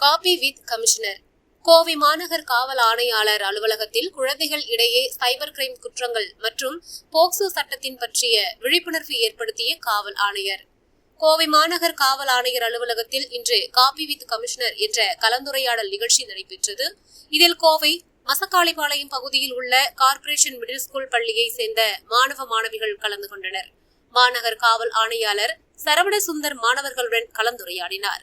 Coffee with commissioner. Kovai மாநகர் காவல் ஆணையாளர் அலுவலகத்தில் குழந்தைகள் இடையே சைபர் கிரைம் குற்றங்கள் மற்றும் போக்சோ சட்டத்தின் பற்றிய விழிப்புணர்வு ஏற்படுத்திய காவல் ஆணையர். கோவை மாநகர் காவல் ஆணையர் அலுவலகத்தில் இன்று காபி வித் கமிஷனர் என்ற கலந்துரையாடல் நிகழ்ச்சி நடைபெற்றது. இதில் கோவை மசக்காளிபாளையம் பகுதியில் உள்ள கார்ப்பரேஷன் மிடில் ஸ்கூல் பள்ளியை சேர்ந்த மாணவ மாணவிகள் கலந்து கொண்டனர். மாநகர் காவல் ஆணையாளர் சரவண சுந்தர் மாணவர்களுடன் கலந்துரையாடினார்.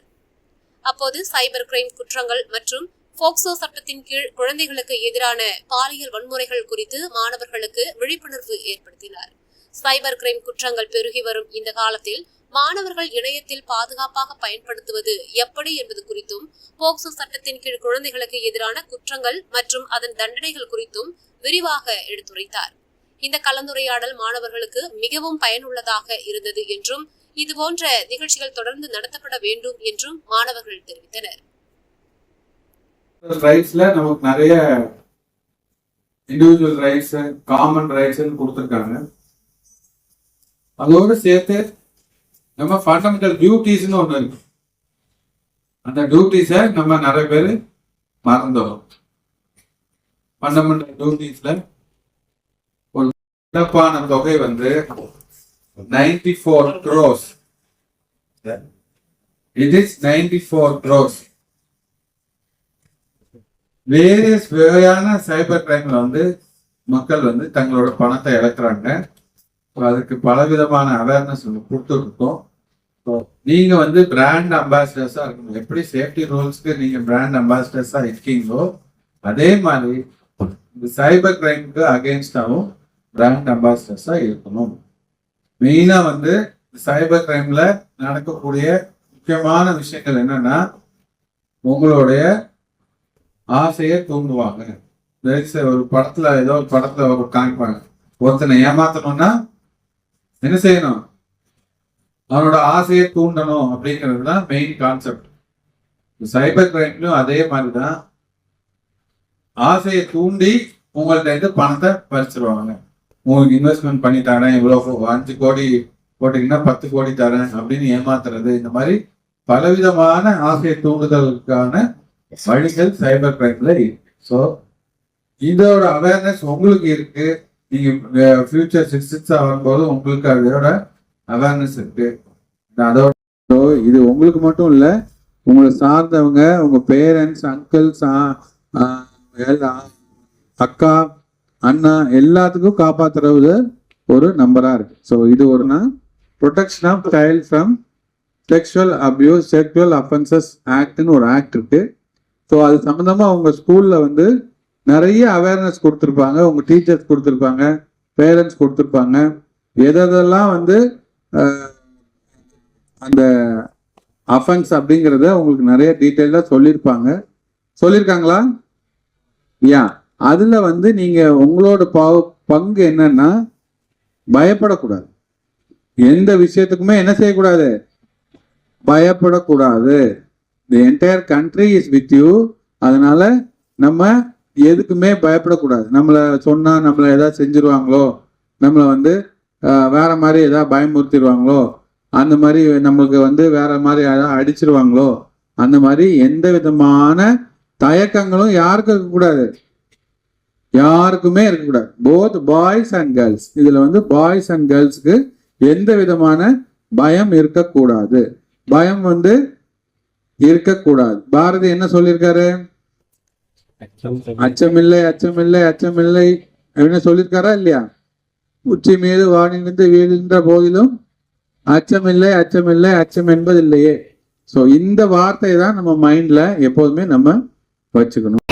அப்போது சைபர் கிரைம் குற்றங்கள் மற்றும் போக்சோ சட்டத்தின் கீழ் குழந்தைகளுக்கு எதிரான பாலியல் வன்முறைகள் குறித்து மாணவர்களுக்கு விழிப்புணர்வு ஏற்படுத்தினார். சைபர் கிரைம் குற்றங்கள் பெருகி வரும் இந்த காலத்தில் மாணவர்கள் இணையத்தில் பாதுகாப்பாக பயன்படுத்துவது எப்படி என்பது குறித்தும், போக்சோ சட்டத்தின் கீழ் குழந்தைகளுக்கு எதிரான குற்றங்கள் மற்றும் அதன் தண்டனைகள் குறித்தும் விரிவாக எடுத்துரைத்தார். இந்த கலந்துரையாடல் மாணவர்களுக்கு மிகவும் பயனுள்ளதாக இருந்தது என்றும், இதுபோன்ற நிகழ்ச்சிகள் தொடர்ந்து நடத்தப்பட வேண்டும் என்றும் மாணவர்கள் தெரிவித்தனர். ரைட்ஸ்ல நமக்கு நிறைய இண்டிவிஜுவல் ரைட்ஸ், காமன் ரைட்ஸ் கொடுத்துருக்காங்க. அதோடு சேர்த்து நம்ம ஃபண்டமெண்டல் டியூட்டிஸ்ன்னு ஒன்று இருக்கு. அந்த டியூட்டிஸை நம்ம நிறைய பேர் மறந்துடும். ஃபண்டமெண்டல் டியூட்டிஸ்ல ஒரு சிறப்பான தொகை 94 crores. It is 94 crores. Various வகையான சைபர் கிரைம்ல மக்கள் தங்களோட பணத்தை இழக்கிறாங்க. அதுக்கு பலவிதமான அவேர்னஸ் கொடுத்துருக்கோம். நீங்க பிராண்ட் அம்பாசிடர்ஸா இருக்கணும். எப்படி சேஃப்டி ரூல்ஸ்க்கு நீங்க பிராண்ட் அம்பாசிடர்ஸா இருக்கீங்களோ, அதே மாதிரி இந்த சைபர் கிரைமுக்கு அகெயின்ஸ்டாவும் பிராண்ட் அம்பாசிடர்ஸா இருக்கணும். மெயினா சைபர் கிரைம்ல நடக்கக்கூடிய முக்கியமான விஷயங்கள் என்னன்னா, உங்களுடைய ஆசையை தூண்டுவாங்க. ஒரு படத்துல ஒரு காமிப்பாங்க, ஒருத்தனை ஏமாத்தணும்னா என்ன செய்யணும், அவனோட ஆசையை தூண்டணும் அப்படிங்கிறது தான் மெயின் கான்செப்ட். சைபர் கிரைம்லயும் அதே மாதிரிதான், ஆசையை தூண்டி உங்கள்ட்ட பணத்தை பறிச்சிருவாங்க. உங்களுக்கு இன்வெஸ்ட்மெண்ட் பண்ணி தரேன், இவ்வளவு 5 கோடி போட்டீங்கன்னா 10 கோடி தரேன் அப்படின்னு ஏமாத்துறது. இந்த மாதிரி பலவிதமான ஆசையை தூண்டுதலுக்கான வழிகள் சைபர் கிரைம்ல இருக்கு. ஸோ இதோட அவேர்னஸ் உங்களுக்கு இருக்கு. நீங்க ஃபியூச்சர் சிட்டிசன்ஸா வரும்போது உங்களுக்கு அதோட அவேர்னஸ் இருக்கு. அதோட இது உங்களுக்கு மட்டும் இல்ல, உங்களை சார்ந்தவங்க, உங்க பேரண்ட்ஸ், அங்கிள்ஸ், அக்கா, அண்ணா எல்லாத்துக்கும் காப்பாத்துறது ஒரு நம்பரா இருக்கு. ஸோ இது ஒருனா protection of child from sexual abuse, sexual offences ஆக்ட்னு ஒரு ஆக்ட் இருக்கு. ஸோ அது சம்மந்தமா உங்க ஸ்கூல்ல நிறைய அவேர்னஸ் கொடுத்துருப்பாங்க, உங்க டீச்சர்ஸ் கொடுத்துருப்பாங்க, பேரண்ட்ஸ் கொடுத்துருப்பாங்க. எதெல்லாம் அந்த அஃபென்ஸ் அப்படிங்கிறத உங்களுக்கு நிறைய டீட்டெயிலாக சொல்லியிருக்காங்களா? அதுல நீங்க உங்களோட பங்கு என்னன்னா, பயப்படக்கூடாது. எந்த விஷயத்துக்குமே என்ன செய்யக்கூடாது, பயப்படக்கூடாது. The entire country is with you. அதனால நம்ம எதுக்குமே பயப்படக்கூடாது. நம்மளை சொன்னா நம்மளை ஏதாவது செஞ்சிருவாங்களோ, நம்மளை வேற மாதிரி ஏதாவது பயமுறுத்திடுவாங்களோ, அந்த மாதிரி நம்மளுக்கு வேற மாதிரி ஏதாவது அடிச்சிருவாங்களோ, அந்த மாதிரி எந்த விதமான தயக்கங்களும் யாருக்கும் இருக்கக்கூடாது, யாருக்குமே இருக்கக்கூடாது. Both boys and girls. இதுல பாய்ஸ் அண்ட் கேர்ள்ஸ்க்கு எந்த விதமான பயம் இருக்கக்கூடாது. பயம் இருக்கக்கூடாது. பாரதி என்ன சொல்லியிருக்காரு? அச்சமில்லை, அச்சமில்லை, அச்சமில்லை அப்படின்னு சொல்லியிருக்காரா இல்லையா? உச்சி மீது வானிலிருந்து வீழ்கின்ற போதிலும் அச்சமில்லை, அச்சமில்லை, அச்சம் என்பது இல்லையே. ஸோ இந்த வார்த்தையை தான் நம்ம மைண்ட்ல எப்போதுமே நம்ம வச்சுக்கணும்.